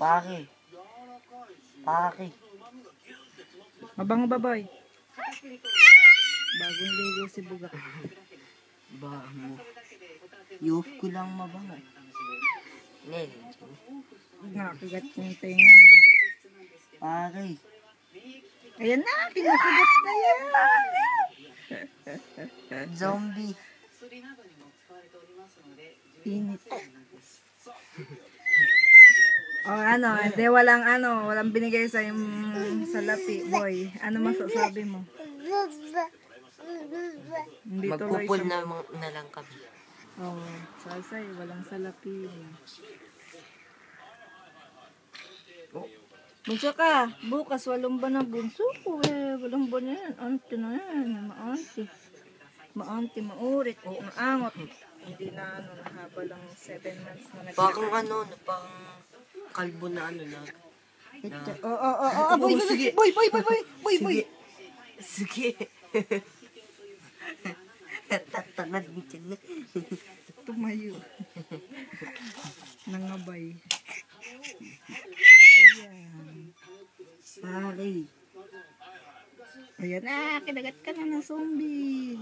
Paki. Paki. Mabango ba, boy? Bagong ligo si Buga. Bango. Yup ko lang mabango. Nel. Nakakigat yung tenga mo. Paki. Ayan na, kinakagat na yan. Zombie. Init. Hindi walang binigay sa yung salapi, boy. Ano masasabi mo? Hindi tuloy Magpupul sa... na lang kami. Sasay, walang salapi. Bunso ka, bukas walang ba na bunso ko walang ba na yan, auntie na yan, maanti, maurit, maangot. Hindi na nahaba lang 7 months na Parang parang kalbo na na. Boy, sige. boy. Sige. Tatanad mo dyan. Tumayo. Nangabay. Ayan. Paki. Ayan na, kinagat ka na ng zombie.